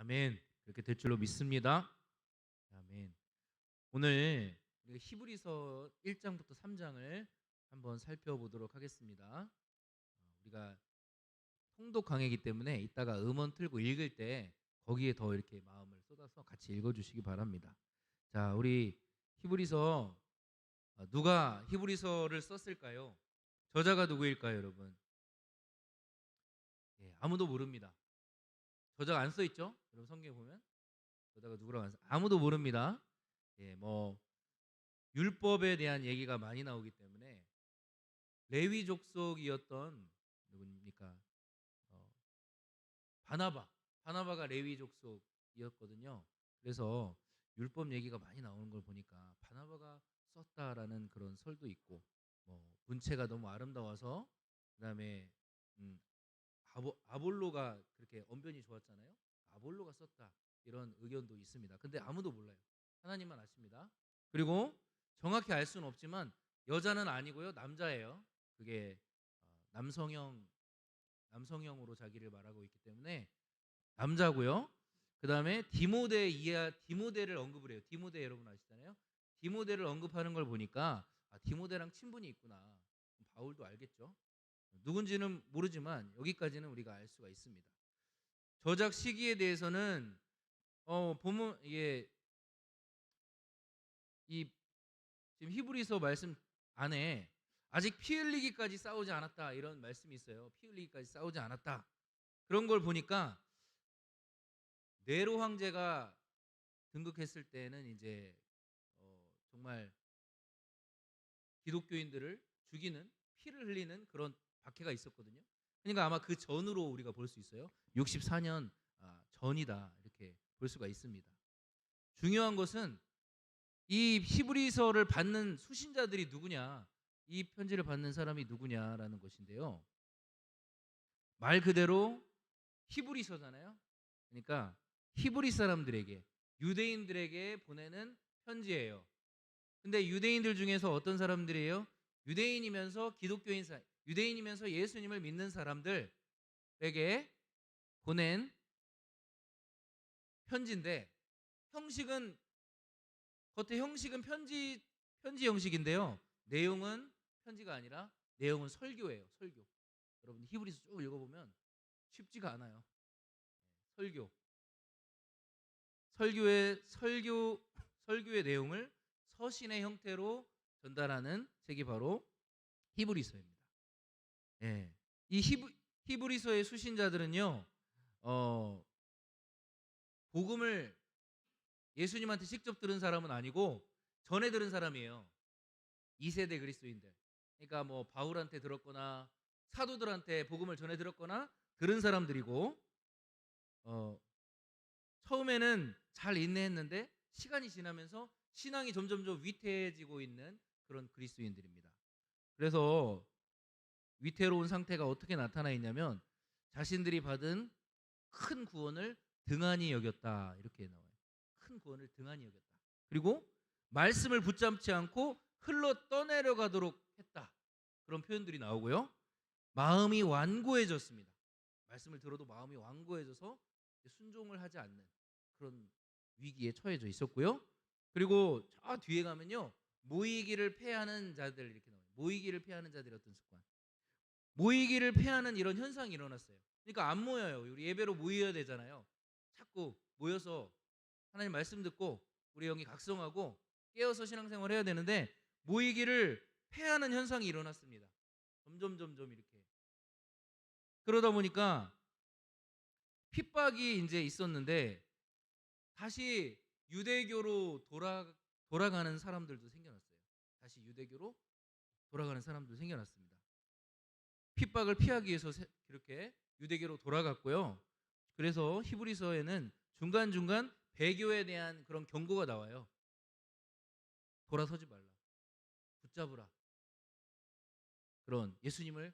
아멘. 그렇게 될 줄로 믿습니다. 아멘. 오늘 우리가 히브리서 1장부터 3장을 한번 살펴보도록 하겠습니다. 우리가 통독 강해이기 때문에 이따가 음원 틀고 읽을 때 거기에 더 이렇게 마음을 쏟아서 같이 읽어주시기 바랍니다. 자, 우리 히브리서 누가 히브리서를 썼을까요? 저자가 누구일까요, 여러분? 아무도 모릅니다. 저자가 안 써 있죠? 여러분 성경에 보면 저자가 누구라고 안 써. 아무도 모릅니다. 뭐 율법에 대한 얘기가 많이 나오기 때문에 레위 족속이었던 누굽니까? 어, 바나바가 레위 족속이었거든요. 그래서 율법 얘기가 많이 나오는 걸 보니까 바나바가 썼다라는 그런 설도 있고, 뭐 문체가 너무 아름다워서 그다음에 아볼로가 그렇게 언변이 좋았잖아요. 아볼로가 썼다 이런 의견도 있습니다. 근데 아무도 몰라요. 하나님만 아십니다. 그리고 정확히 알 수는 없지만 여자는 아니고요, 남자예요. 그게 남성형으로 자기를 말하고 있기 때문에 남자고요. 그 다음에 디모데를 언급을 해요. 디모데 여러분 아시잖아요. 디모데를 언급하는 걸 보니까 디모데랑 친분이 있구나. 바울도 알겠죠. 누군지는 모르지만 여기까지는 우리가 알 수가 있습니다. 저작 시기에 대해서는 보면 이 지금 히브리서 말씀 안에 아직 피 흘리기까지 싸우지 않았다 이런 말씀이 있어요. 피 흘리기까지 싸우지 않았다. 그런 걸 보니까 네로 황제가 등극했을 때는 이제 정말 기독교인들을 죽이는, 피를 흘리는 그런 박해가 있었거든요. 그러니까 아마 그 전으로 우리가 볼 수 있어요. 64년 전이다 이렇게 볼 수가 있습니다. 중요한 것은 이 히브리서를 받는 수신자들이 누구냐, 이 편지를 받는 사람이 누구냐라는 것인데요. 말 그대로 히브리서잖아요. 그러니까 히브리 사람들에게, 유대인들에게 보내는 편지예요. 근데 유대인들 중에서 어떤 사람들이에요? 유대인이면서 예수님을 믿는 사람들에게 보낸 편지인데, 겉에 형식은 편지 형식인데요. 내용은 편지가 아니라 내용은 설교예요. 설교. 여러분 히브리서 쭉 읽어보면 쉽지가 않아요. 설교. 설교의 내용을 서신의 형태로 전달하는 책이 바로 히브리서입니다. 이 히브리서의 수신자들은요, 복음을 예수님한테 직접 들은 사람은 아니고 전에 들은 사람이에요. 2세대 그리스도인들. 그러니까 뭐 바울한테 들었거나 사도들한테 복음을 전해 들었거나 들은 사람들이고, 처음에는 잘 인내했는데 시간이 지나면서 신앙이 점점점 위태해지고 있는 그런 그리스도인들입니다. 그래서 위태로운 상태가 어떻게 나타나 있냐면 자신들이 받은 큰 구원을 등한히 여겼다 이렇게 나와요. 큰 구원을 등한히 여겼다. 그리고 말씀을 붙잡지 않고 흘러 떠내려가도록 했다. 그런 표현들이 나오고요. 마음이 완고해졌습니다. 말씀을 들어도 마음이 완고해져서 순종을 하지 않는 그런 위기에 처해져 있었고요. 그리고 저 뒤에 가면요, 모이기를 패하는 자들 이렇게 나와요. 모이기를 패하는 자들의 어떤 습관, 모이기를 패하는 이런 현상이 일어났어요. 그러니까 안 모여요. 우리 예배로 모여야 되잖아요. 자꾸 모여서 하나님 말씀 듣고 우리 영이 각성하고 깨어서 신앙생활 해야 되는데 모이기를 패하는 현상이 일어났습니다. 점점 이렇게. 그러다 보니까 핍박이 이제 있었는데 다시 유대교로 돌아가는 사람들도 생겨났어요. 다시 유대교로 돌아가는 사람도 생겨났습니다. 핍박을 피하기 위해서 이렇게 유대교로 돌아갔고요. 그래서 히브리서에는 중간중간 배교에 대한 그런 경고가 나와요. 돌아서지 말라. 붙잡으라. 그런 예수님을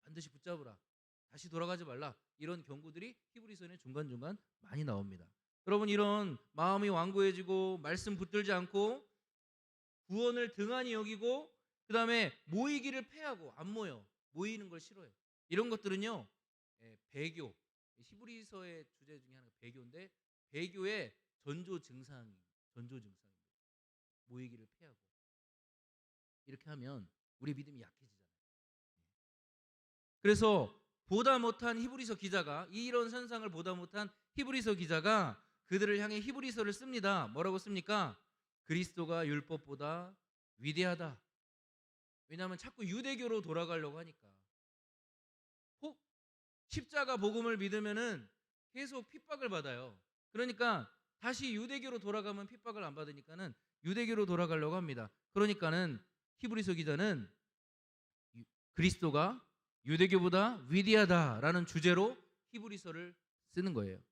반드시 붙잡으라. 다시 돌아가지 말라. 이런 경고들이 히브리서에는 중간중간 많이 나옵니다. 여러분, 이런 마음이 완고해지고 말씀 붙들지 않고 구원을 등한히 여기고 그 다음에 모이기를 패하고 안 모여. 모이는 걸 싫어해요. 이런 것들은요, 배교. 히브리서의 주제 중에 하나가 배교인데 배교의 전조 증상입니다. 모이기를 패하고 이렇게 하면 우리 믿음이 약해지잖아요. 그래서 보다 못한 히브리서 기자가 이런 현상을 보다 못한 히브리서 기자가 그들을 향해 히브리서를 씁니다. 뭐라고 씁니까? 그리스도가 율법보다 위대하다. 왜냐하면 자꾸 유대교로 돌아가려고 하니까. 혹 십자가 복음을 믿으면은 계속 핍박을 받아요. 그러니까 다시 유대교로 돌아가면 핍박을 안 받으니까는 유대교로 돌아가려고 합니다. 그러니까는 히브리서 기자는 그리스도가 유대교보다 위대하다라는 주제로 히브리서를 쓰는 거예요.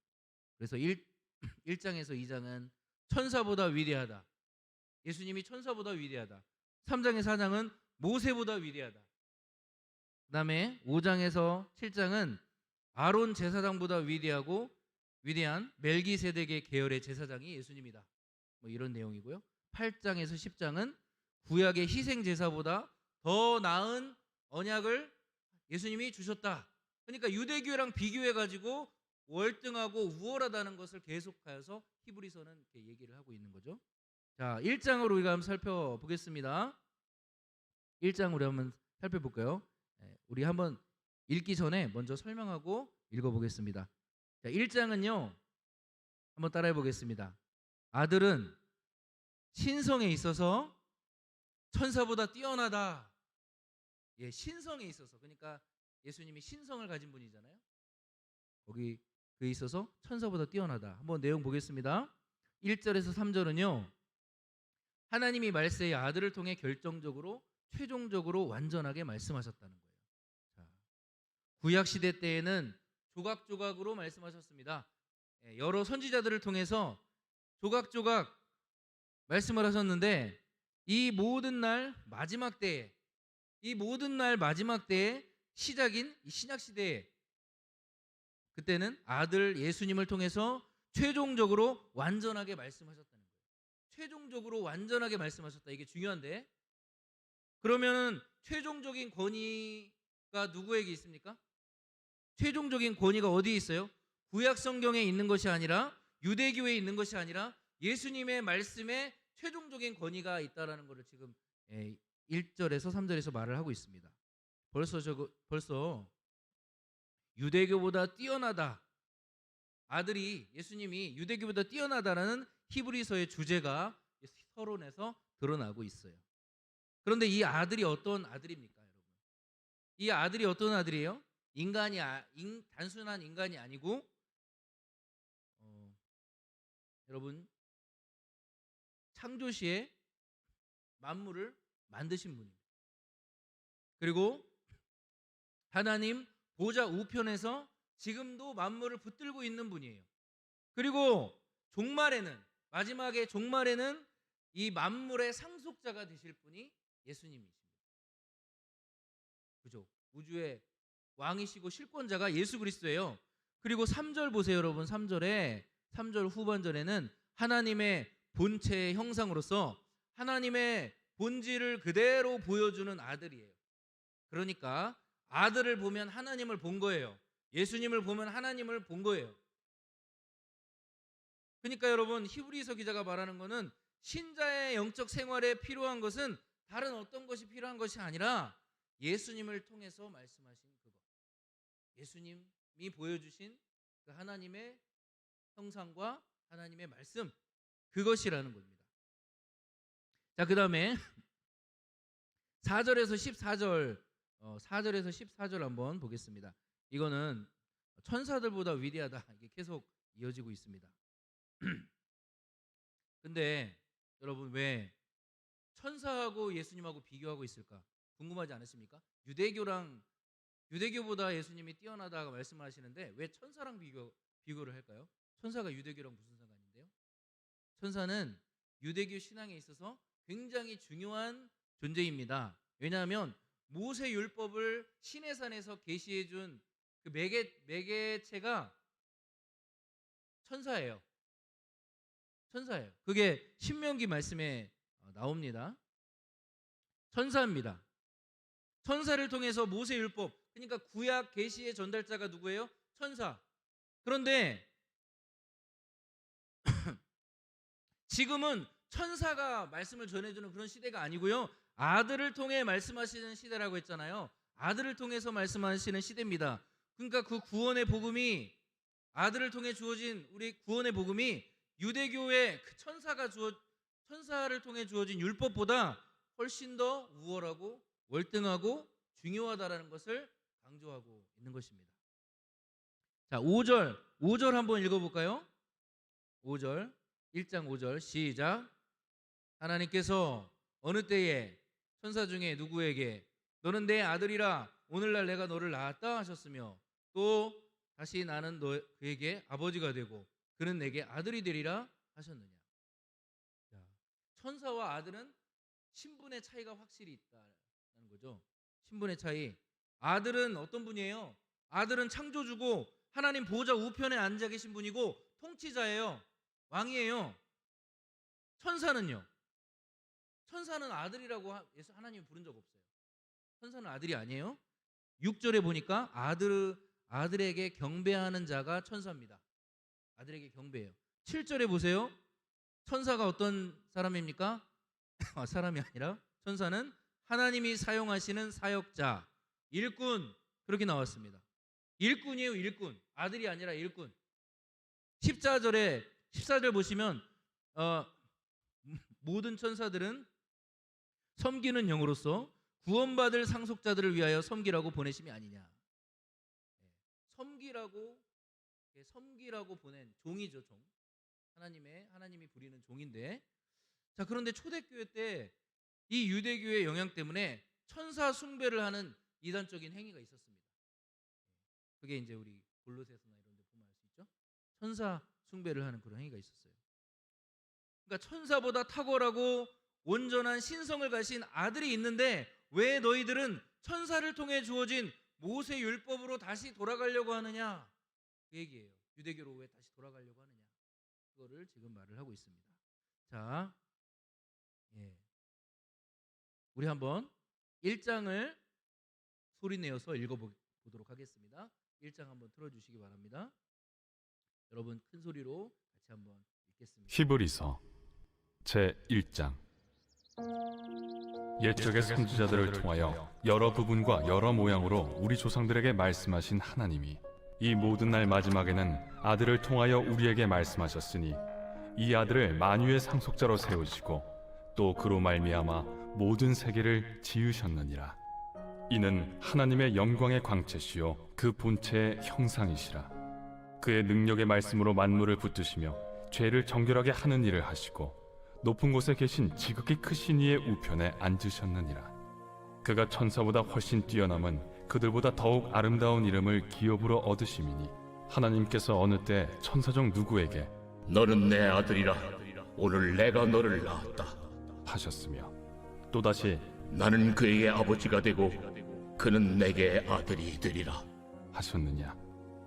그래서 1장에서 2장은 천사보다 위대하다. 예수님이 천사보다 위대하다. 3장에서 4장은 모세보다 위대하다. 그 다음에 5장에서 7장은 아론 제사장보다 위대한 멜기세덱의 계열의 제사장이 예수님이다. 뭐 이런 내용이고요. 8장에서 10장은 구약의 희생 제사보다 더 나은 언약을 예수님이 주셨다. 그러니까 유대교랑 비교해 가지고 월등하고 우월하다는 것을 계속하여서 히브리서는 이렇게 얘기를 하고 있는 거죠. 자, 1장으로 우리가 한번 살펴보겠습니다. 1장 우리 한번 살펴볼까요? 우리 한번 읽기 전에 먼저 설명하고 읽어보겠습니다. 자, 1장은요. 한번 따라해 보겠습니다. 아들은 신성에 있어서 천사보다 뛰어나다. 예, 신성에 있어서. 그러니까 예수님이 신성을 가진 분이잖아요. 거기 그에 있어서 천사보다 뛰어나다. 한번 내용 보겠습니다. 1절에서 3절은요. 하나님이 말세의 아들을 통해 결정적으로 최종적으로 완전하게 말씀하셨다는 거예요. 자, 구약 시대 때에는 조각조각으로 말씀하셨습니다. 여러 선지자들을 통해서 조각조각 말씀을 하셨는데 이 모든 날 마지막 때에 시작인 이 신약 시대에 그때는 아들 예수님을 통해서 최종적으로 완전하게 말씀하셨다는 거예요. 최종적으로 완전하게 말씀하셨다. 이게 중요한데 그러면 최종적인 권위가 누구에게 있습니까? 최종적인 권위가 어디에 있어요? 구약 성경에 있는 것이 아니라 유대교에 있는 것이 아니라 예수님의 말씀에 최종적인 권위가 있다라는 것을 지금 1절에서 3절에서 말을 하고 있습니다. 벌써 유대교보다 뛰어나다. 아들이 예수님이 유대교보다 뛰어나다라는 히브리서의 주제가 서론에서 드러나고 있어요. 그런데 이 아들이 어떤 아들입니까, 여러분? 이 아들이 어떤 아들이에요? 단순한 인간이 아니고 여러분 창조시에 만물을 만드신 분입니다. 그리고 하나님 보좌 우편에서 지금도 만물을 붙들고 있는 분이에요. 그리고 마지막에 종말에는 이 만물의 상속자가 되실 분이 예수님이십니다. 그죠? 우주의 왕이시고 실권자가 예수 그리스도예요. 그리고 3절 보세요, 여러분. 3절 후반절에는 하나님의 본체의 형상으로서 하나님의 본질을 그대로 보여주는 아들이에요. 그러니까 아들을 보면 하나님을 본 거예요. 예수님을 보면 하나님을 본 거예요. 그러니까 여러분 히브리서 기자가 말하는 것은 신자의 영적 생활에 필요한 것은 다른 어떤 것이 필요한 것이 아니라 예수님을 통해서 말씀하신 그것, 예수님이 보여주신 그 하나님의 형상과 하나님의 말씀, 그것이라는 겁니다. 자, 그 다음에 4절에서 14절 한번 보겠습니다. 이거는 천사들보다 위대하다, 이게 계속 이어지고 있습니다. 근데 여러분 왜 천사하고 예수님하고 비교하고 있을까? 궁금하지 않으십니까? 유대교보다 예수님이 뛰어나다고 말씀하시는데 왜 천사랑 비교를 할까요? 천사가 유대교랑 무슨 상관인데요? 천사는 유대교 신앙에 있어서 굉장히 중요한 존재입니다. 왜냐하면 모세 율법을 시내산에서 계시해 준 그 매개체가 천사예요. 그게 신명기 말씀에 나옵니다. 천사입니다. 천사를 통해서 모세 율법, 그러니까 구약 계시의 전달자가 누구예요? 천사. 그런데 지금은 천사가 말씀을 전해주는 그런 시대가 아니고요. 아들을 통해 말씀하시는 시대라고 했잖아요. 아들을 통해서 말씀하시는 시대입니다. 그러니까 그 구원의 복음이 아들을 통해 주어진 우리 구원의 복음이 유대교의 그 천사를 통해 주어진 율법보다 훨씬 더 우월하고 월등하고 중요하다라는 것을 강조하고 있는 것입니다. 자, 5절 한번 읽어볼까요? 5절 1장 5절 시작. 하나님께서 어느 때에 천사 중에 누구에게 너는 내 아들이라 오늘날 내가 너를 낳았다 하셨으며 또 다시 나는 그에게 아버지가 되고 그는 내게 아들이 되리라 하셨느냐. 자, 천사와 아들은 신분의 차이가 확실히 있다는 거죠. 신분의 차이. 아들은 어떤 분이에요? 아들은 창조주고 하나님 보좌 우편에 앉아 계신 분이고 통치자예요. 왕이에요. 천사는요? 천사는 아들이라고 하나님이 부른 적 없어요. 천사는 아들이 아니에요. 6절에 보니까 아들에게 경배하는 자가 천사입니다. 아들에게 경배해요. 7절에 보세요. 천사가 어떤 사람입니까? 사람이 아니라 천사는 하나님이 사용하시는 사역자, 일꾼, 그렇게 나왔습니다. 일꾼이에요. 일꾼. 아들이 아니라 일꾼. 14절 보시면 모든 천사들은 섬기는 영으로서 구원받을 상속자들을 위하여 섬기라고 보내심이 아니냐. 섬기라고 보낸 종이죠, 종. 하나님이 부리는 종인데. 자, 그런데 초대교회 때 이 유대교의 영향 때문에 천사 숭배를 하는 이단적인 행위가 있었습니다. 그게 이제 우리 골로새서나 이런 데 보면 알 수 있죠. 천사 숭배를 하는 그런 행위가 있었어요. 그러니까 천사보다 탁월하고 온전한 신성을 가진 아들이 있는데 왜 너희들은 천사를 통해 주어진 모세 율법으로 다시 돌아가려고 하느냐? 그 얘기예요. 유대교로 왜 다시 돌아가려고 하느냐? 그거를 지금 말을 하고 있습니다. 자, 우리 한번 1장을 소리내어서 읽어보도록 하겠습니다. 1장 한번 틀어주시기 바랍니다. 여러분 큰 소리로 같이 한번 읽겠습니다. 히브리서 제1장. 옛적의 선지자들을 통하여 여러 부분과 여러 모양으로 우리 조상들에게 말씀하신 하나님이 이 모든 날 마지막에는 아들을 통하여 우리에게 말씀하셨으니 이 아들을 만유의 상속자로 세우시고 또 그로 말미암아 모든 세계를 지으셨느니라. 이는 하나님의 영광의 광채시요 그 본체의 형상이시라. 그의 능력의 말씀으로 만물을 붙드시며 죄를 정결하게 하는 일을 하시고 높은 곳에 계신 지극히 크신 이의 우편에 앉으셨느니라. 그가 천사보다 훨씬 뛰어남은 그들보다 더욱 아름다운 이름을 기업으로 얻으심이니 하나님께서 어느 때 천사 중 누구에게 너는 내 아들이라 오늘 내가 너를 낳았다 하셨으며 또다시 나는 그에게 아버지가 되고 그는 내게 아들이 되리라 하셨느냐.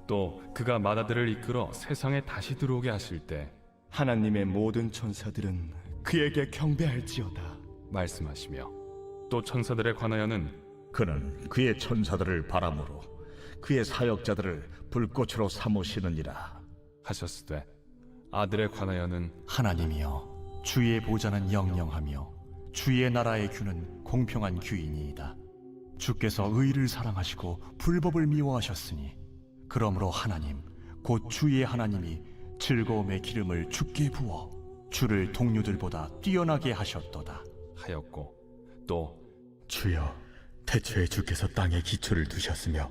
또 그가 맏아들을 이끌어 세상에 다시 들어오게 하실 때 하나님의 모든 천사들은 그에게 경배할지어다 말씀하시며 또 천사들에 관하여는 그는 그의 천사들을 바람으로 그의 사역자들을 불꽃으로 삼으시느니라 하셨으되 아들에 관하여는 하나님이여 주의 보좌는 영영하며 주의 나라의 규는 공평한 규이니이다. 주께서 의를 사랑하시고 불법을 미워하셨으니 그러므로 하나님 곧 주의 하나님이 즐거움의 기름을 주께 부어 주를 동료들보다 뛰어나게 하셨도다 하였고 또 주여, 태초에 주께서 땅에 기초를 두셨으며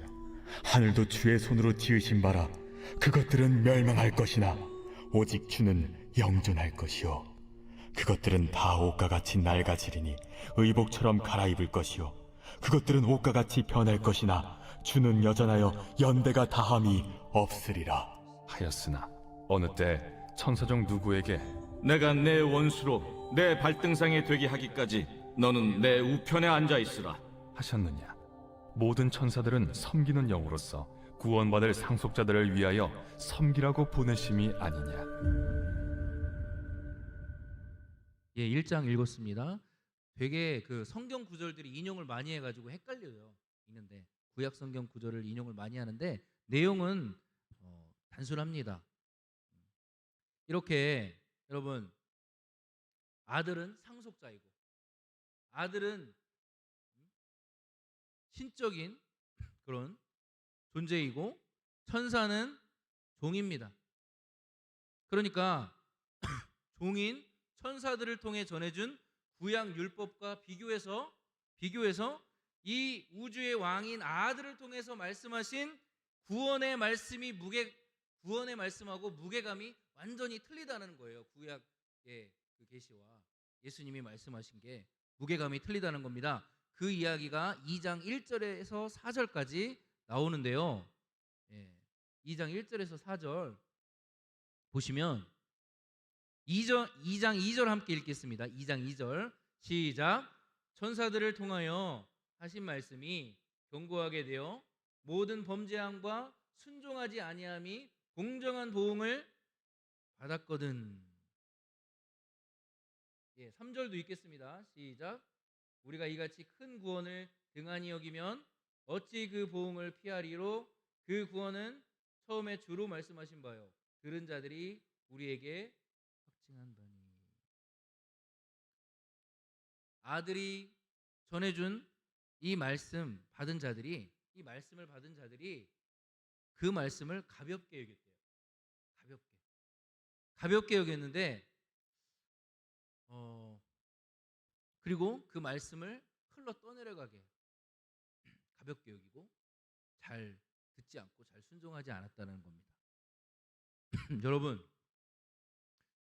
하늘도 주의 손으로 지으신 바라 그것들은 멸망할 것이나 오직 주는 영존할 것이요 그것들은 다 옷과 같이 낡아지리니 의복처럼 갈아입을 것이요 그것들은 옷과 같이 변할 것이나 주는 여전하여 연대가 다함이 없으리라 하였으나 어느 때 천사 중 누구에게 내가 내 원수로 내 발등상에 되게 하기까지 너는 내 우편에 앉아 있으라 하셨느냐. 모든 천사들은 섬기는 영으로서 구원받을 상속자들을 위하여 섬기라고 보내심이 아니냐. 1장 읽었습니다. 되게 그 성경 구절들이 인용을 많이 해가지고 헷갈려요. 있는데 구약 성경 구절을 인용을 많이 하는데 내용은 단순합니다. 이렇게 여러분 아들은 상속자이고, 아들은 신적인 그런 존재이고, 천사는 종입니다. 그러니까 종인 천사들을 통해 전해준 구약 율법과 비교해서 이 우주의 왕인 아들을 통해서 말씀하신 구원의 말씀하고 무게감이 완전히 틀리다는 거예요. 구약의 그 계시와 예수님이 말씀하신 게 무게감이 틀리다는 겁니다. 그 이야기가 2장 1절에서 4절까지 나오는데요. 2장 1절에서 4절 보시면 2장 2절 함께 읽겠습니다. 2장 2절 시작. 천사들을 통하여 하신 말씀이 견고하게 되어 모든 범죄함과 순종하지 아니함이 공정한 보응을 받았거든. 3절도 읽겠습니다. 시작. 우리가 이같이 큰 구원을 등한히 여기면 어찌 그 보응을 피하리로. 그 구원은 처음에 주로 말씀하신 바요 들은 자들이 우리에게 확증한 바니. 아들이 전해준 이 말씀을 받은 자들이 그 말씀을 가볍게 여겼대요. 가볍게 여겼는데 그리고 그 말씀을 흘러 떠내려가게 가볍게 여기고 잘 듣지 않고 잘 순종하지 않았다는 겁니다. 여러분,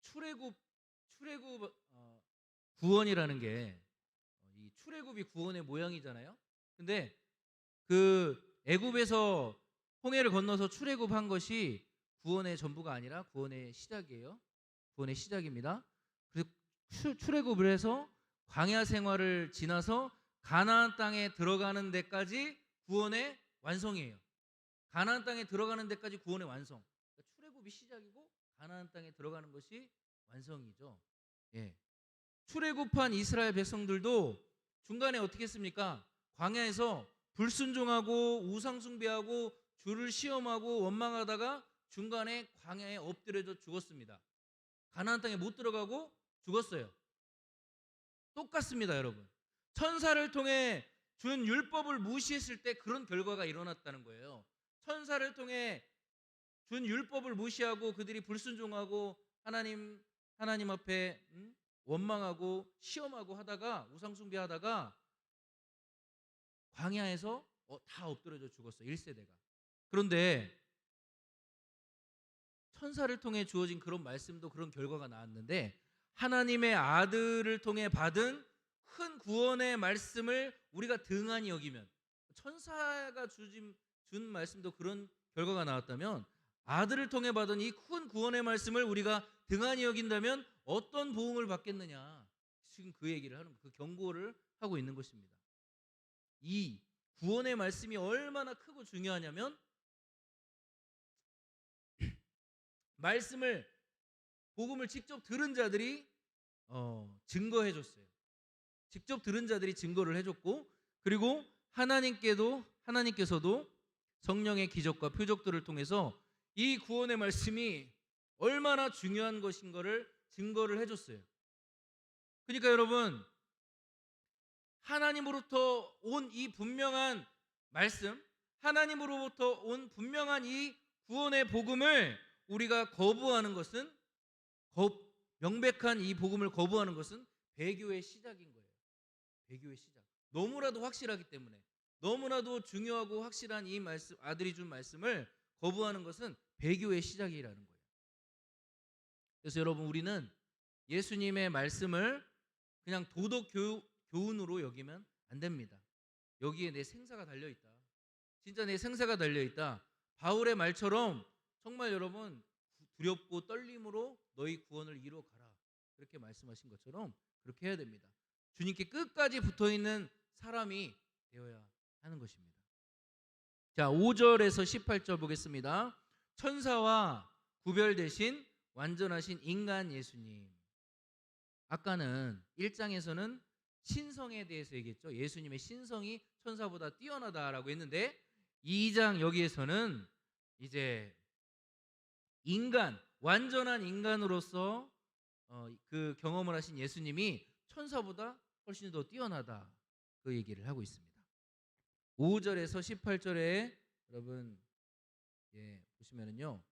출애굽 구원이라는 게 이 출애굽이 구원의 모양이잖아요. 근데 그 애굽에서 홍해를 건너서 출애굽한 것이 구원의 전부가 아니라 구원의 시작이에요. 구원의 시작입니다. 그래서 출애굽을 해서 광야 생활을 지나서 가나안 땅에 들어가는 데까지 구원의 완성이에요. 가나안 땅에 들어가는 데까지 구원의 완성. 그러니까 출애굽이 시작이고 가나안 땅에 들어가는 것이 완성이죠. 출애굽한 이스라엘 백성들도 중간에 어떻게 했습니까? 광야에서 불순종하고 우상 숭배하고 주를 시험하고 원망하다가 중간에 광야에 엎드려져 죽었습니다. 가나안 땅에 못 들어가고 죽었어요. 똑같습니다, 여러분. 천사를 통해 준 율법을 무시했을 때 그런 결과가 일어났다는 거예요. 천사를 통해 준 율법을 무시하고 그들이 불순종하고 하나님 앞에 원망하고 시험하고 하다가 우상 숭배하다가 광야에서 다 엎드려져 죽었어요. 1세대가. 그런데 천사를 통해 주어진 그런 말씀도 그런 결과가 나왔는데 하나님의 아들을 통해 받은 큰 구원의 말씀을 우리가 등한히 여기면, 천사가 준 말씀도 그런 결과가 나왔다면 아들을 통해 받은 이 큰 구원의 말씀을 우리가 등한히 여긴다면 어떤 보응을 받겠느냐, 지금 그 얘기를 하는, 그 경고를 하고 있는 것입니다. 이 구원의 말씀이 얼마나 크고 중요하냐면 복음을 직접 들은 자들이 증거해 줬어요. 직접 들은 자들이 증거를 해줬고, 그리고 하나님께서도 성령의 기적과 표적들을 통해서 이 구원의 말씀이 얼마나 중요한 것인 거를 증거를 해줬어요. 그러니까 여러분, 하나님으로부터 온 이 분명한 말씀, 하나님으로부터 온 분명한 이 구원의 복음을 우리가 거부하는 것은, 명백한 이 복음을 거부하는 것은 배교의 시작인 거예요. 배교의 시작. 너무나도 확실하기 때문에, 너무나도 중요하고 확실한 이 말씀, 아들이 준 말씀을 거부하는 것은 배교의 시작이라는 거예요. 그래서 여러분, 우리는 예수님의 말씀을 그냥 도덕 교훈으로 여기면 안 됩니다. 여기에 내 생사가 달려있다. 진짜 내 생사가 달려있다. 바울의 말처럼 정말 여러분, 두렵고 떨림으로 너희 구원을 이루어가라, 그렇게 말씀하신 것처럼 그렇게 해야 됩니다. 주님께 끝까지 붙어있는 사람이 되어야 하는 것입니다. 자, 5절에서 18절 보겠습니다. 천사와 구별되신 완전하신 인간 예수님. 아까는 1장에서는 신성에 대해서 얘기했죠. 예수님의 신성이 천사보다 뛰어나다라고 했는데 2장 여기에서는 이제 완전한 인간으로서 그 경험을 하신 예수님이 천사보다 훨씬 더 뛰어나다, 그 얘기를 하고 있습니다. 5절에서 18절에 여러분 보시면은요,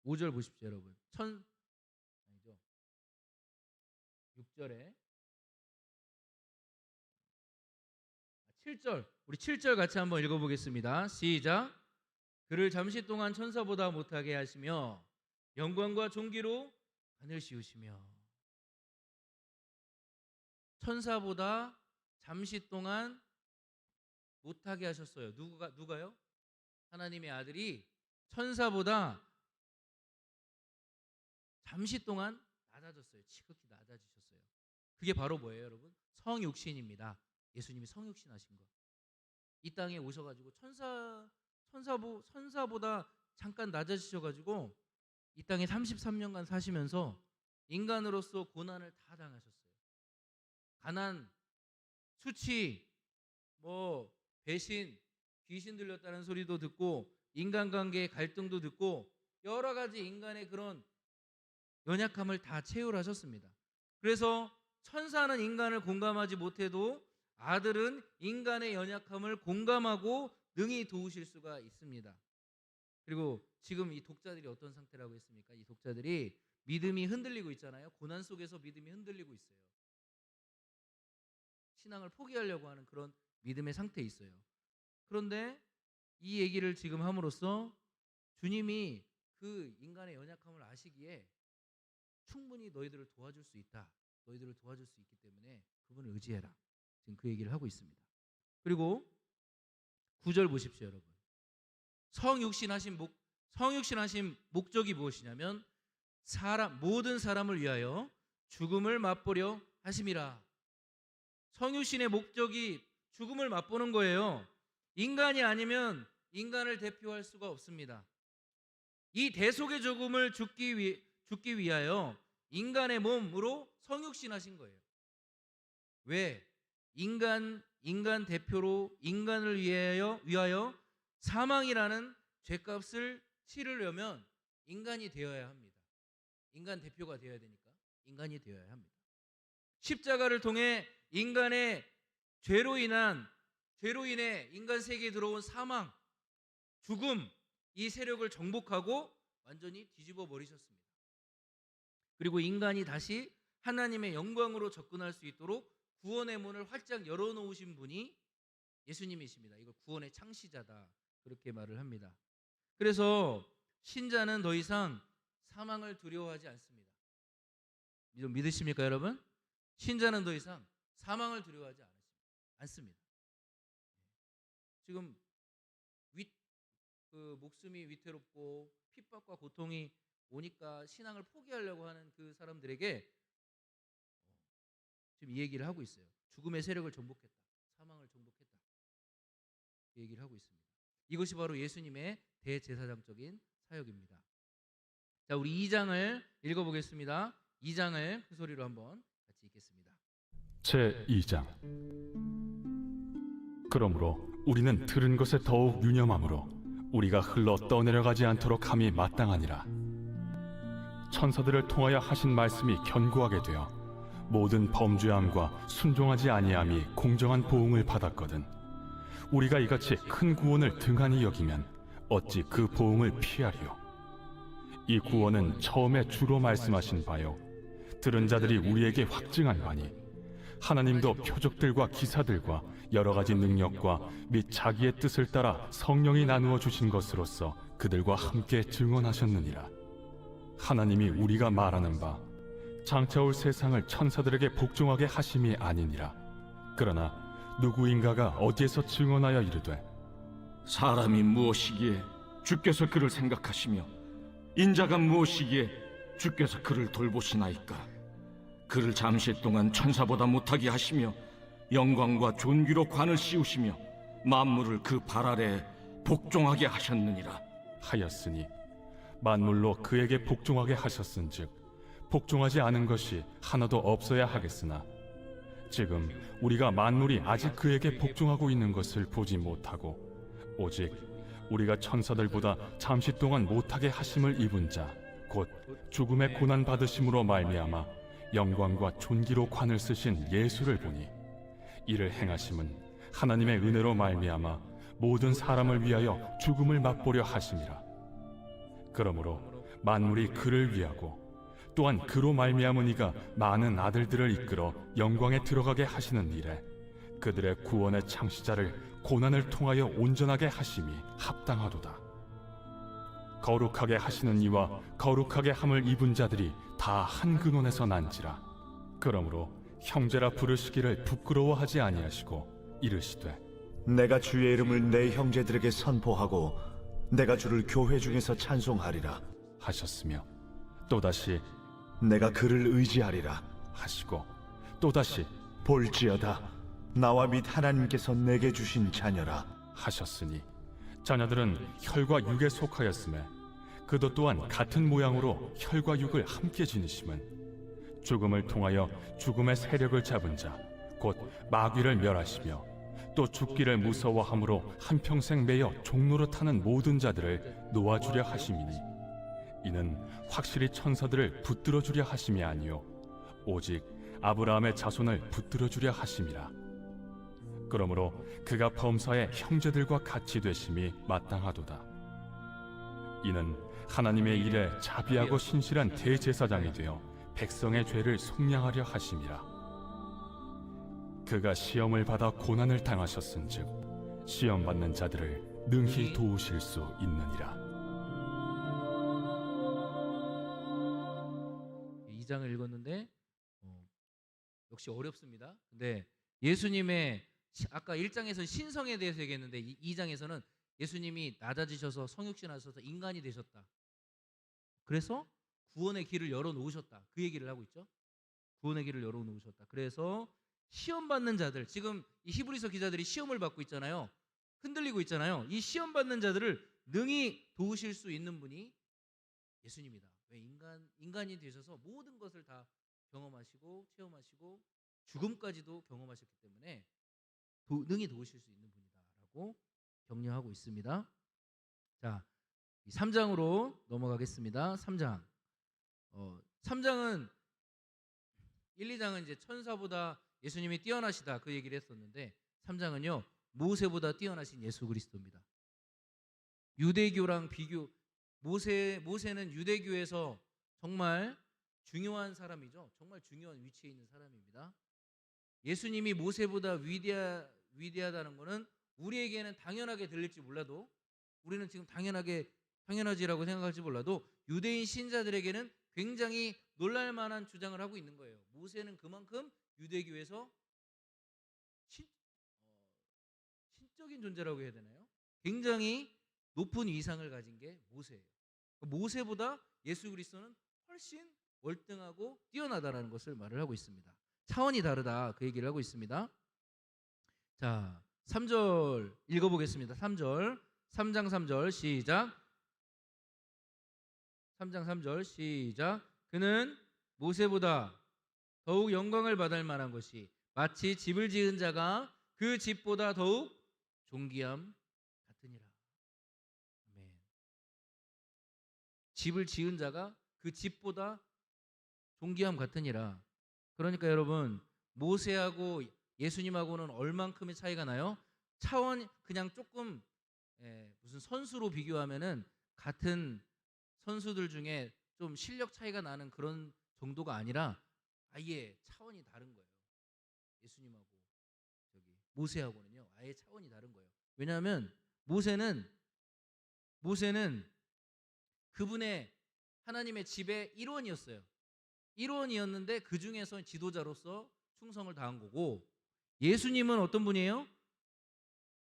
5절 보십시오, 여러분. 아니죠. 6절에 7절, 우리 7절 같이 한번 읽어보겠습니다. 시작. 그를 잠시 동안 천사보다 못하게 하시며 영광과 존귀로 하늘 씌우시며. 천사보다 잠시 동안 못하게 하셨어요. 누가요? 하나님의 아들이 천사보다 잠시 동안 낮아졌어요. 지극히 낮아지셨어요. 그게 바로 뭐예요, 여러분? 성육신입니다. 예수님이 성육신 하신 거. 이 땅에 오셔가지고 천사보다 잠깐 낮아지셔가지고 이 땅에 33년간 사시면서 인간으로서 고난을 다 당하셨어요. 가난, 수치, 배신, 귀신 들렸다는 소리도 듣고 인간관계의 갈등도 듣고 여러 가지 인간의 그런 연약함을 다 체휼하셨습니다. 그래서 천사는 인간을 공감하지 못해도 아들은 인간의 연약함을 공감하고 능히 도우실 수가 있습니다. 그리고 지금 이 독자들이 어떤 상태라고 했습니까? 이 독자들이 믿음이 흔들리고 있잖아요. 고난 속에서 믿음이 흔들리고 있어요. 신앙을 포기하려고 하는 그런 믿음의 상태에 있어요. 그런데 이 얘기를 지금 함으로써 주님이 그 인간의 연약함을 아시기에 충분히 너희들을 도와줄 수 있다, 너희들을 도와줄 수 있기 때문에 그분을 의지해라, 지금 그 얘기를 하고 있습니다. 그리고 9절 보십시오, 여러분. 성육신하신 목적이 무엇이냐면 모든 사람을 위하여 죽음을 맛보려 하심이라. 성육신의 목적이 죽음을 맛보는 거예요. 인간이 아니면 인간을 대표할 수가 없습니다. 이 대속의 죽음을 죽기 위하여 인간의 몸으로 성육신하신 거예요. 왜? 인간 대표로 인간을 위하여 사망이라는 죄값을 치르려면 인간이 되어야 합니다. 인간 대표가 되어야 되니까 인간이 되어야 합니다. 십자가를 통해 인간의 죄로 인해 인간 세계에 들어온 사망, 죽음, 이 세력을 정복하고 완전히 뒤집어 버리셨습니다. 그리고 인간이 다시 하나님의 영광으로 접근할 수 있도록 구원의 문을 활짝 열어놓으신 분이 예수님이십니다. 이걸 구원의 창시자다, 그렇게 말을 합니다. 그래서 신자는 더 이상 사망을 두려워하지 않습니다. 믿으십니까, 여러분? 신자는 더 이상 사망을 두려워하지 않습니다. 지금 목숨이 위태롭고 핍박과 고통이 오니까 신앙을 포기하려고 하는 그 사람들에게 지금 이 얘기를 하고 있어요. 죽음의 세력을 정복했다, 사망을 정복했다, 그 얘기를 하고 있습니다. 이것이 바로 예수님의 대제사장적인 사역입니다. 자, 우리 2장을 읽어보겠습니다. 2장을 큰 소리로 한번 같이 읽겠습니다. 제2장. 그러므로 우리는 들은 것에 더욱 유념함으로 우리가 흘러 떠내려가지 않도록 함이 마땅하니라. 천사들을 통하여 하신 말씀이 견고하게 되어 모든 범죄함과 순종하지 아니함이 공정한 보응을 받았거든. 우리가 이같이 큰 구원을 등한히 여기면 어찌 그 보응을 피하리요. 이 구원은 처음에 주로 말씀하신 바요, 들은 자들이 우리에게 확증한 바니 하나님도 표적들과 기사들과 여러 가지 능력과 및 자기의 뜻을 따라 성령이 나누어 주신 것으로서 그들과 함께 증언하셨느니라. 하나님이 우리가 말하는 바 장차 올 세상을 천사들에게 복종하게 하심이 아니니라. 그러나 누구인가가 어디에서 증언하여 이르되 사람이 무엇이기에 주께서 그를 생각하시며 인자가 무엇이기에 주께서 그를 돌보시나이까. 그를 잠시 동안 천사보다 못하게 하시며 영광과 존귀로 관을 씌우시며 만물을 그 발 아래에 복종하게 하셨느니라 하였으니 만물로 그에게 복종하게 하셨은즉 복종하지 않은 것이 하나도 없어야 하겠으나 지금 우리가 만물이 아직 그에게 복종하고 있는 것을 보지 못하고 오직 우리가 천사들보다 잠시 동안 못하게 하심을 입은 자 곧 죽음의 고난 받으심으로 말미암아 영광과 존귀로 관을 쓰신 예수를 보니 이를 행하심은 하나님의 은혜로 말미암아 모든 사람을 위하여 죽음을 맛보려 하심이라. 그러므로 만물이 그를 위하고 또한 그로 말미암은 이가 많은 아들들을 이끌어 영광에 들어가게 하시는 일에 그들의 구원의 창시자를 고난을 통하여 온전하게 하심이 합당하도다. 거룩하게 하시는 이와 거룩하게 함을 입은 자들이 다 한 근원에서 난지라. 그러므로 형제라 부르시기를 부끄러워하지 아니하시고 이르시되 내가 주의 이름을 내 형제들에게 선포하고 내가 주를 교회 중에서 찬송하리라. 하셨으며 또다시 내가 그를 의지하리라. 하시고 또다시 볼지어다 나와 및 하나님께서 내게 주신 자녀라. 하셨으니 자녀들은 혈과 육에 속하였음에 그도 또한 같은 모양으로 혈과 육을 함께 지니심은 죽음을 통하여 죽음의 세력을 잡은 자 곧 마귀를 멸하시며 또 죽기를 무서워함으로 한평생 매여 종로로 타는 모든 자들을 놓아주려 하심이니 이는 확실히 천사들을 붙들어 주려 하심이 아니요 오직 아브라함의 자손을 붙들어 주려 하심이라. 그러므로 그가 범사의 형제들과 같이 되심이 마땅하도다. 이는 하나님의 일에 자비하고 신실한 대제사장이 되어 백성의 죄를 속량하려 하심이라. 그가 시험을 받아 고난을 당하셨은즉 시험 받는 자들을 능히 도우실 수 있느니라. 2장을 읽었는데 역시 어렵습니다. 근데 예수님의 아까 1장에서는 신성에 대해서 얘기했는데 2장에서는 예수님이 낮아지셔서 성육신 하셔서 인간이 되셨다. 그래서 구원의 길을 열어놓으셨다. 그 얘기를 하고 있죠. 구원의 길을 열어놓으셨다. 그래서 시험 받는 자들, 지금 이 히브리서 기자들이 시험을 받고 있잖아요. 흔들리고 있잖아요. 이 시험 받는 자들을 능히 도우실 수 있는 분이 예수님이다. 왜 인간이 되셔서 모든 것을 다 경험하시고 체험하시고 죽음까지도 경험하셨기 때문에 능히 도우실 수 있는 분이다라고 격려하고 있습니다. 자, 3장으로 넘어가겠습니다. 3장. 3장은 1, 2장은 이제 천사보다 예수님이 뛰어나시다 그 얘기를 했었는데 3장은요 모세보다 뛰어나신 예수 그리스도입니다. 유대교랑 비교, 모세는 유대교에서 정말 중요한 사람이죠. 정말 중요한 위치에 있는 사람입니다. 예수님이 모세보다 위대하다는 것은 우리에게는 당연하게 들릴지 몰라도, 우리는 지금 당연하지라고 생각할지 몰라도 유대인 신자들에게는 굉장히 놀랄만한 주장을 하고 있는 거예요. 모세는 그만큼 유대교에서 신적인 존재라고 해야 되나요? 굉장히 높은 위상을 가진 게 모세예요. 모세보다 예수 그리스도는 훨씬 월등하고 뛰어나다라는 것을 말을 하고 있습니다. 차원이 다르다 그 얘기를 하고 있습니다. 자, 3절 읽어보겠습니다. 3절 3장 3절 시작. 3장 3절 시작. 그는 모세보다 더욱 영광을 받을 만한 것이 마치 집을 지은 자가 그 집보다 더욱 존귀함 같으니라. 아멘. 집을 지은 자가 그 집보다 존귀함 같으니라. 그러니까 여러분 모세하고 예수님하고는 얼만큼의 차이가 나요? 차원 그냥 조금 무슨 선수로 비교하면은 같은 선수들 중에 좀 실력 차이가 나는 그런 정도가 아니라 아예 차원이 다른 거예요. 예수님하고 모세하고는요 아예 차원이 다른 거예요. 왜냐하면 모세는 그분의 하나님의 집의 일원이었어요. 일원이었는데 그 중에서 지도자로서 충성을 다한 거고, 예수님은 어떤 분이에요?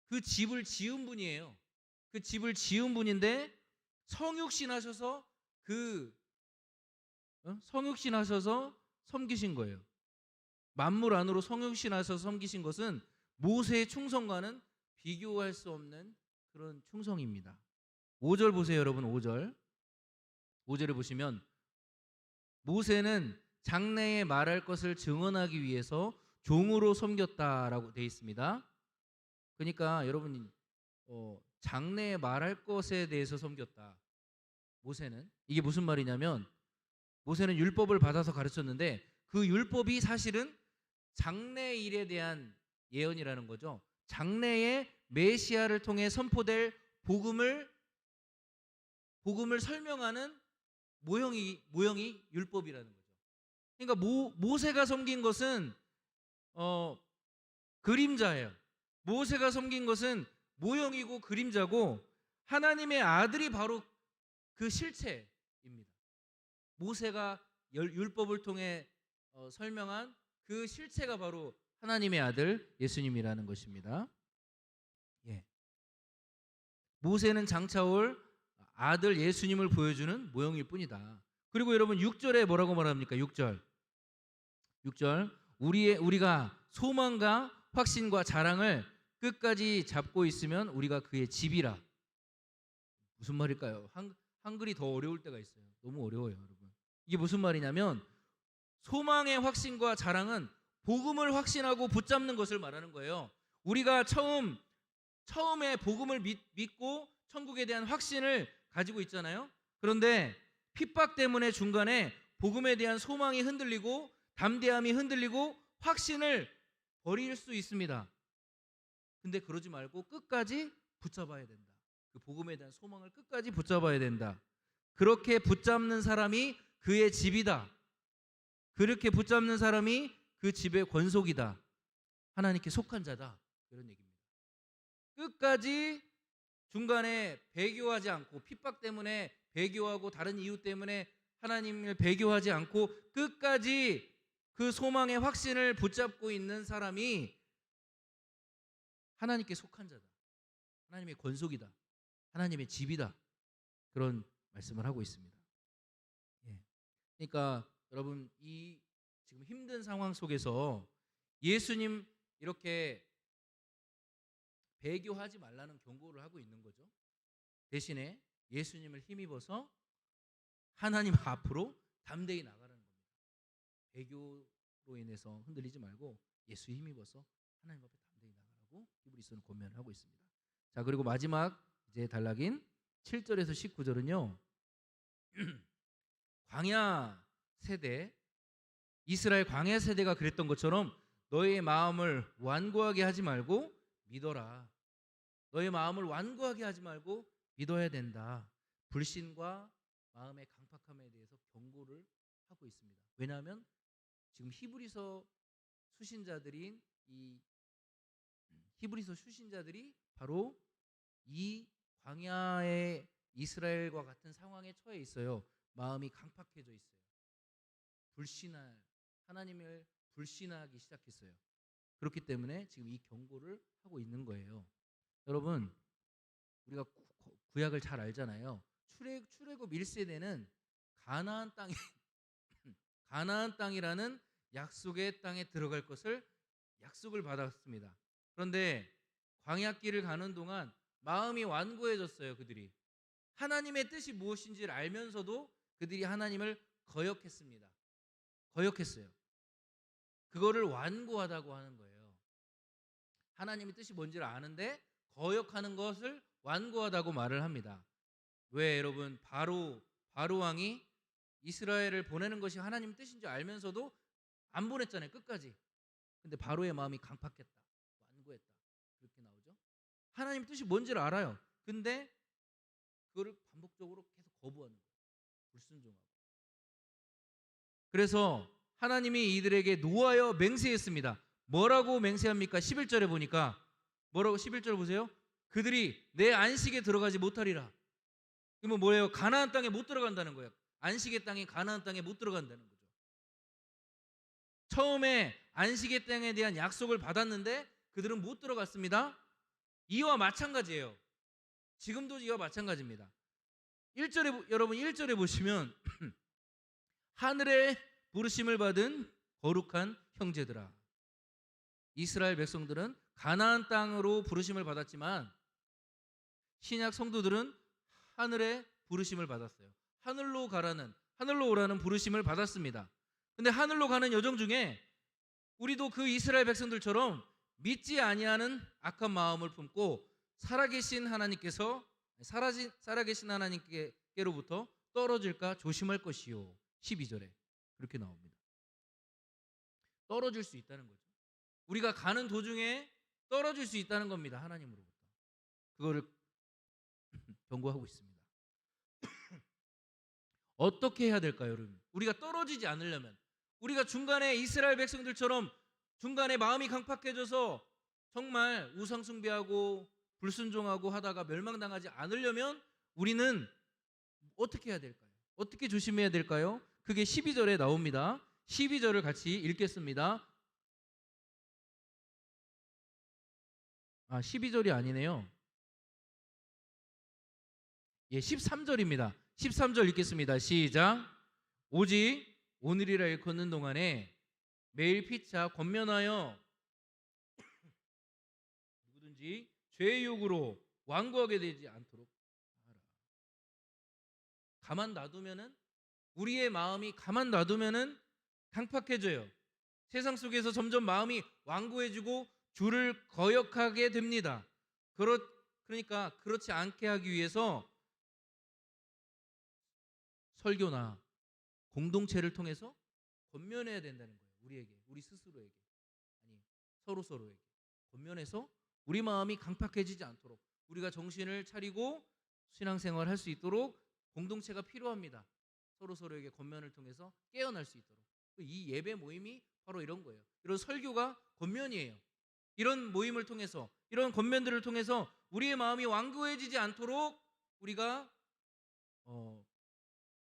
그 집을 지은 분이에요. 그 집을 지은 분인데 성육신 하셔서 성육신 하셔서 섬기신 거예요. 만물 안으로 성육신 하셔서 섬기신 것은 모세의 충성과는 비교할 수 없는 그런 충성입니다. 5절 보세요 여러분. 5절을 보시면 모세는 장래에 말할 것을 증언하기 위해서 종으로 섬겼다라고 되어 있습니다. 그러니까 여러분 장래에 말할 것에 대해서 섬겼다. 모세는. 이게 무슨 말이냐면 모세는 율법을 받아서 가르쳤는데 그 율법이 사실은 장래일에 대한 예언이라는 거죠. 장래에 메시아를 통해 선포될 복음을 설명하는 모형이 율법이라는 거죠. 그러니까 모세가 섬긴 것은 그림자예요. 모세가 섬긴 것은 모형이고 그림자고 하나님의 아들이 바로 그 실체입니다. 모세가 율법을 통해 설명한 그 실체가 바로 하나님의 아들 예수님이라는 것입니다. 예. 모세는 장차올 아들 예수님을 보여주는 모형일 뿐이다. 그리고 여러분 6절에 뭐라고 말합니까? 6절 우리가 소망과 확신과 자랑을 끝까지 잡고 있으면 우리가 그의 집이라. 무슨 말일까요? 한글이 더 어려울 때가 있어요. 너무 어려워요, 여러분. 이게 무슨 말이냐면 소망의 확신과 자랑은 복음을 확신하고 붙잡는 것을 말하는 거예요. 우리가 처음에 복음을 믿고 천국에 대한 확신을 가지고 있잖아요. 그런데 핍박 때문에 중간에 복음에 대한 소망이 흔들리고 담대함이 흔들리고 확신을 버릴 수 있습니다. 근데 그러지 말고 끝까지 붙잡아야 된다. 그 복음에 대한 소망을 끝까지 붙잡아야 된다. 그렇게 붙잡는 사람이 그의 집이다. 그렇게 붙잡는 사람이 그 집의 권속이다. 하나님께 속한 자다. 그런 얘기입니다. 끝까지 중간에 배교하지 않고 핍박 때문에 배교하고 다른 이유 때문에 하나님을 배교하지 않고 끝까지 그 소망의 확신을 붙잡고 있는 사람이 하나님께 속한 자다. 하나님의 권속이다. 하나님의 집이다. 그런 말씀을 하고 있습니다. 예. 그러니까 여러분 이 지금 힘든 상황 속에서 예수님 이렇게 배교하지 말라는 경고를 하고 있는 거죠. 대신에 예수님을 힘입어서 하나님 앞으로 담대히 나가라는 겁니다. 배교로 인해서 흔들리지 말고 예수 힘입어서 하나님 앞에 담대히 나가라고 히브리서는 권면을 하고 있습니다. 자, 그리고 마지막 이제 단락인 7절에서 19절은요. 광야 세대, 이스라엘 광야 세대가 그랬던 것처럼 너의 마음을 완고하게 하지 말고 믿어라. 너의 마음을 완고하게 하지 말고 믿어야 된다. 불신과 마음의 강팍함에 대해서 경고를 하고 있습니다. 왜냐하면 지금 히브리서 수신자들이 바로 이 광야의 이스라엘과 같은 상황에 처해 있어요. 마음이 강팍해져 있어요. 하나님을 불신하기 시작했어요. 그렇기 때문에 지금 이 경고를 하고 있는 거예요. 여러분, 우리가 구약을 잘 알잖아요. 출애굽 1세대는 가나안 땅이라는 약속의 땅에 들어갈 것을 약속을 받았습니다. 그런데 광야길을 가는 동안 마음이 완고해졌어요. 그들이 하나님의 뜻이 무엇인지를 알면서도 그들이 하나님을 거역했습니다. 거역했어요. 그거를 완고하다고 하는 거예요. 하나님의 뜻이 뭔지를 아는데 거역하는 것을 완고하다고 말을 합니다. 왜 여러분 바로 왕이 이스라엘을 보내는 것이 하나님 뜻인 줄 알면서도 안 보냈잖아요. 끝까지. 근데 바로의 마음이 강팍했다. 완고했다. 그렇게 나오죠. 하나님 뜻이 뭔지를 알아요. 근데 그거를 반복적으로 계속 거부하는 거예요. 불순종하고. 그래서 하나님이 이들에게 노하여 맹세했습니다. 뭐라고 맹세합니까? 11절에 보니까 뭐라고 11절 보세요. 그들이 내 안식에 들어가지 못하리라. 이건 뭐예요? 가나안 땅에 못 들어간다는 거예요. 안식의 땅이 가나안 땅에 못 들어간다는 거죠. 처음에 안식의 땅에 대한 약속을 받았는데 그들은 못 들어갔습니다. 이와 마찬가지예요. 지금도 이와 마찬가지입니다. 1절에 여러분 1절에 보시면 하늘의 부르심을 받은 거룩한 형제들아. 이스라엘 백성들은 가나안 땅으로 부르심을 받았지만 신약 성도들은 하늘의 부르심을 받았어요. 하늘로 오라는 부르심을 받았습니다. 근데 하늘로 가는 여정 중에 우리도 그 이스라엘 백성들처럼 믿지 아니하는 악한 마음을 품고 살아계신 하나님께 깨로부터 떨어질까 조심할 것이요. 12절에 그렇게 나옵니다. 떨어질 수 있다는 거죠. 우리가 가는 도중에 떨어질 수 있다는 겁니다. 하나님으로부터. 그거를 경고하고 있습니다. 어떻게 해야 될까요, 여러분? 우리가 떨어지지 않으려면, 우리가 중간에 이스라엘 백성들처럼 중간에 마음이 강팍해져서 정말 우상 숭배하고 불순종하고 하다가 멸망당하지 않으려면 우리는 어떻게 해야 될까요? 어떻게 조심해야 될까요? 그게 12절에 나옵니다. 12절을 같이 읽겠습니다. 12절이 아니네요. 13절입니다. 13절 읽겠습니다. 시작. 오직 오늘이라 일컫는 동안에 매일 피차 권면하여 누구든지 죄의 욕으로 완고하게 되지 않도록 하라. 가만 놔두면은, 우리의 마음이 가만 놔두면은 강팍해져요. 세상 속에서 점점 마음이 완고해지고 주를 거역하게 됩니다. 그러니까 그렇지 않게 하기 위해서 설교나 공동체를 통해서 권면해야 된다는 거예요. 우리에게, 우리 스스로에게, 아니 서로에게 권면해서 우리 마음이 강팍해지지 않도록, 우리가 정신을 차리고 신앙생활 할 수 있도록 공동체가 필요합니다. 서로에게 권면을 통해서 깨어날 수 있도록. 이 예배 모임이 바로 이런 거예요. 이런 설교가 권면이에요. 이런 모임을 통해서, 이런 권면들을 통해서 우리의 마음이 완고해지지 않도록 우리가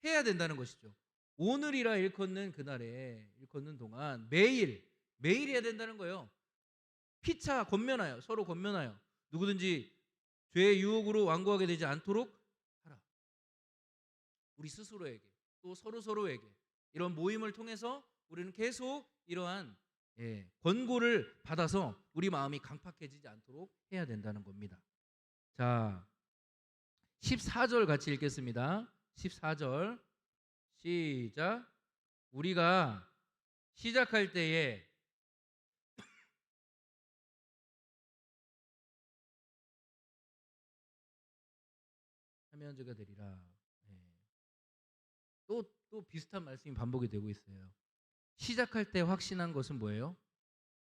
해야 된다는 것이죠. 오늘이라 일컫는 그날에, 일컫는 동안 매일 해야 된다는 거예요. 피차 권면하여, 서로 권면하여 누구든지 죄의 유혹으로 완고하게 되지 않도록 하라. 우리 스스로에게, 또 서로에게 이런 모임을 통해서 우리는 계속 이러한 권고를 받아서 우리 마음이 강팍해지지 않도록 해야 된다는 겁니다. 자, 14절 같이 읽겠습니다. 14절 시작. 우리가 시작할 때에 참여한자가 되리라. 또 비슷한 말씀이 반복이 되고 있어요. 시작할 때 확신한 것은 뭐예요?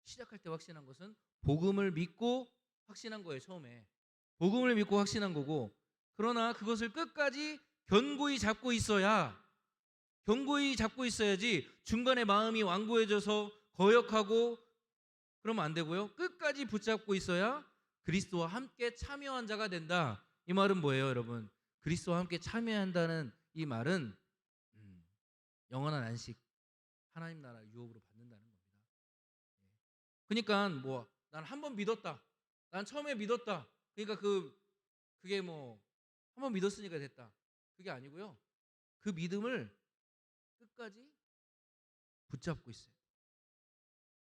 시작할 때 확신한 것은 복음을 믿고 확신한 거예요. 처음에 복음을 믿고 확신한 거고, 그러나 그것을 끝까지 견고히 잡고 있어야지 중간에 마음이 완고해져서 거역하고 그러면 안 되고요. 끝까지 붙잡고 있어야 그리스도와 함께 참여한 자가 된다. 이 말은 뭐예요, 여러분? 그리스도와 함께 참여한다는 이 말은 영원한 안식, 하나님 나라 유업으로 받는다는 겁니다. 그러니까 난 한 번 믿었다, 난 처음에 믿었다, 그러니까 그게 한 번 믿었으니까 됐다, 그게 아니고요. 그 믿음을 끝까지 붙잡고 있어요.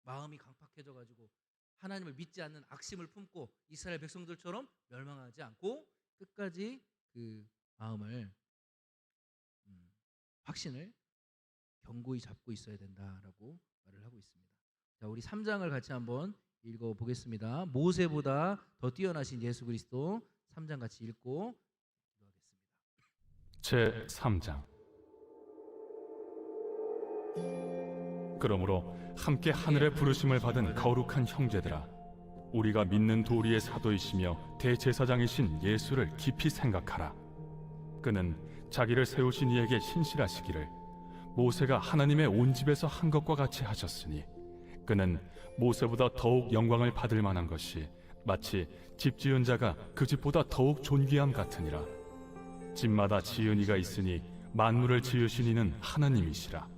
마음이 강팍해져가지고 하나님을 믿지 않는 악심을 품고 이스라엘 백성들처럼 멸망하지 않고 끝까지 그 마음을, 확신을 견고히 잡고 있어야 된다라고 말을 하고 있습니다. 자, 우리 3장을 같이 한번 읽어보겠습니다. 모세보다 더 뛰어나신 예수 그리스도 3장 같이 읽고 기도하겠습니다. 제 3장. 그러므로 함께 하늘의 부르심을 받은 거룩한 형제들아, 우리가 믿는 도리의 사도이시며 대제사장이신 예수를 깊이 생각하라. 그는 자기를 세우신 이에게 신실하시기를 모세가 하나님의 온 집에서 한 것과 같이 하셨으니, 그는 모세보다 더욱 영광을 받을 만한 것이 마치 집 지은 자가 그 집보다 더욱 존귀함 같으니라. 집마다 지은 이가 있으니 만물을 지으신 이는 하나님이시라.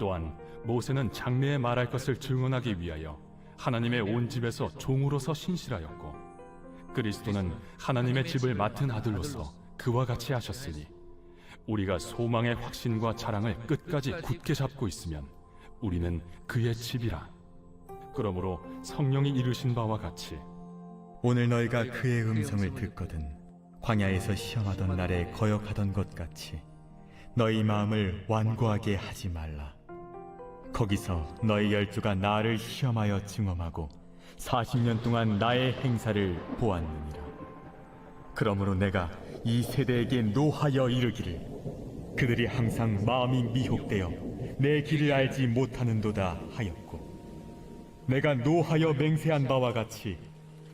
또한 모세는 장래에 말할 것을 증언하기 위하여 하나님의 온 집에서 종으로서 신실하였고, 그리스도는 하나님의 집을 맡은 아들로서 그와 같이 하셨으니, 우리가 소망의 확신과 자랑을 끝까지 굳게 잡고 있으면 우리는 그의 집이라. 그러므로 성령이 이루신 바와 같이 오늘 너희가 그의 음성을 듣거든 광야에서 시험하던 날에 거역하던 것 같이 너희 마음을 완고하게 하지 말라. 거기서 너희 12가 나를 시험하여 증언하고 40년 동안 나의 행사를 보았느니라. 그러므로 내가 이 세대에게 노하여 이르기를 그들이 항상 마음이 미혹되어 내 길을 알지 못하는도다 하였고 내가 노하여 맹세한 바와 같이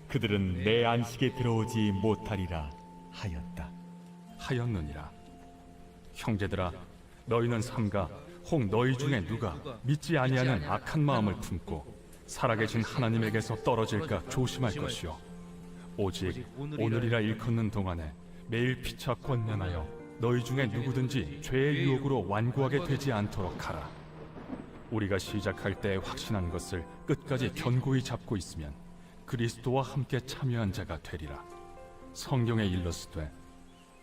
그들은 내 안식에 들어오지 못하리라 하였다. 하였느니라. 형제들아, 너희는 삼가 혹 너희 중에 누가 믿지 아니하는 악한 마음을 품고 살아계신 하나님에게서 떨어질까 조심할 것이요 오직 오늘이라 일컫는 동안에 매일 피차 권면하여 너희 중에 누구든지 죄의 유혹으로 완고하게 되지 않도록 하라. 우리가 시작할 때 확신한 것을 끝까지 견고히 잡고 있으면 그리스도와 함께 참여한 자가 되리라. 성경에 일렀으되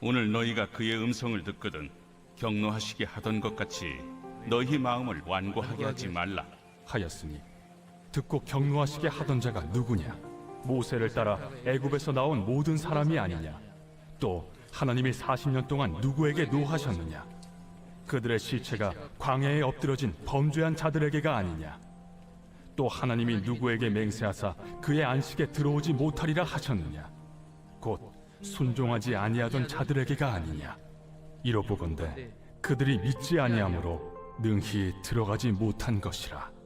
오늘 너희가 그의 음성을 듣거든 격노하시게 하던 것 같이 너희 마음을 완고하게 하지 말라. 하였으니 듣고 격노하시게 하던 자가 누구냐? 모세를 따라 애굽에서 나온 모든 사람이 아니냐? 또 하나님이 40년 동안 누구에게 노하셨느냐? 그들의 시체가 광야에 엎드러진 범죄한 자들에게가 아니냐? 또 하나님이 누구에게 맹세하사 그의 안식에 들어오지 못하리라 하셨느냐? 곧 순종하지 아니하던 자들에게가 아니냐? 이로보건대 그들이 믿지 아니하므로 능히 들어가지 못한 것이라.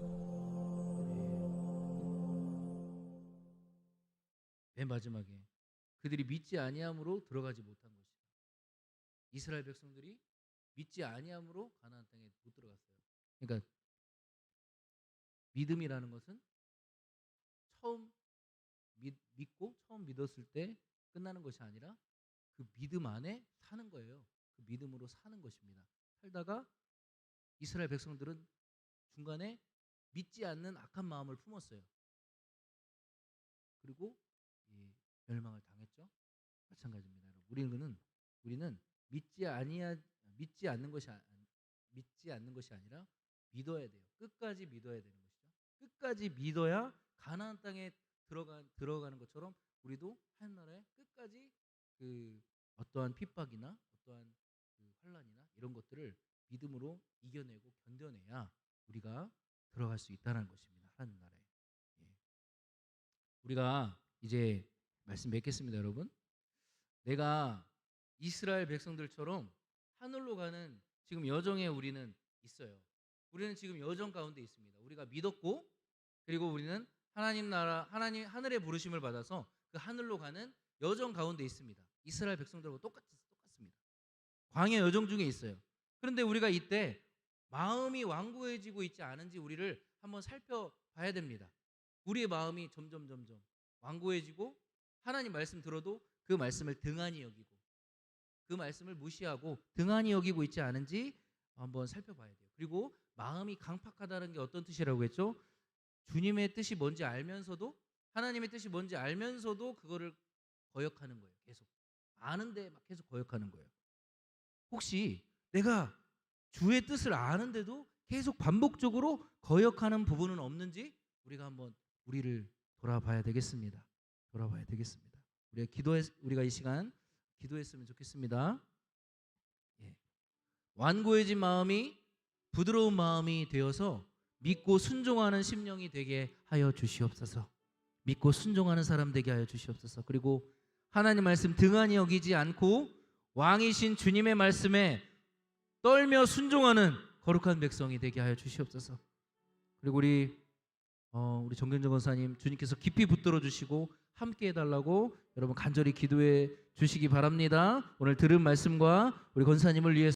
맨 마지막에 그들이 믿지 아니함으로 들어가지 못한 것이다. 이스라엘 백성들이 믿지 아니함으로 가나안 땅에 못 들어갔어요. 그러니까 믿음이라는 것은 처음 믿고 처음 믿었을 때 끝나는 것이 아니라 그 믿음 안에 사는 거예요. 그 믿음으로 사는 것입니다. 살다가 이스라엘 백성들은 중간에 믿지 않는 악한 마음을 품었어요. 그리고 멸망을 당했죠. 마찬가지입니다. 우리는 믿지 않는 것이 아니라 믿어야 돼요. 끝까지 믿어야 되는 것이죠. 끝까지 믿어야 가나안 땅에 들어가는 것처럼 우리도 하나님나라에 끝까지 그 어떠한 핍박이나 어떠한 그 환난이나 이런 것들을 믿음으로 이겨내고 견뎌내야 우리가 들어갈 수 있다는 것입니다. 하나님 나라에. 우리가 이제 말씀 맺겠습니다, 여러분. 내가 이스라엘 백성들처럼 하늘로 가는 지금 여정에 우리는 있어요. 우리는 지금 여정 가운데 있습니다. 우리가 믿었고 그리고 우리는 하나님 하늘의 부르심을 받아서 그 하늘로 가는 여정 가운데 있습니다. 이스라엘 백성들하고 똑같습니다. 광야 여정 중에 있어요. 그런데 우리가 이때 마음이 완고해지고 있지 않은지 우리를 한번 살펴봐야 됩니다. 우리의 마음이 점점 완고해지고 하나님 말씀 들어도 그 말씀을 등한히 여기고 그 말씀을 무시하고 등한히 여기고 있지 않은지 한번 살펴봐야 돼요. 그리고 마음이 강팍하다는 게 어떤 뜻이라고 했죠? 주님의 뜻이 뭔지 알면서도 하나님의 뜻이 뭔지 알면서도 그거를 거역하는 거예요. 계속 아는데 막 계속 거역하는 거예요. 혹시 내가 주의 뜻을 아는데도 계속 반복적으로 거역하는 부분은 없는지 우리가 한번 우리를 돌아봐야 되겠습니다. 우리가 이 시간 기도했으면 좋겠습니다. 완고해진 마음이 부드러운 마음이 되어서 믿고 순종하는 심령이 되게 하여 주시옵소서. 믿고 순종하는 사람 되게 하여 주시옵소서. 그리고 하나님 말씀 등한히 여기지 않고 왕이신 주님의 말씀에 떨며 순종하는 거룩한 백성이 되게 하여 주시옵소서. 그리고 우리 정경정 권사님 주님께서 깊이 붙들어 주시고 함께 해달라고 여러분 간절히 기도해 주시기 바랍니다. 오늘 들은 말씀과 우리 권사님을 위해서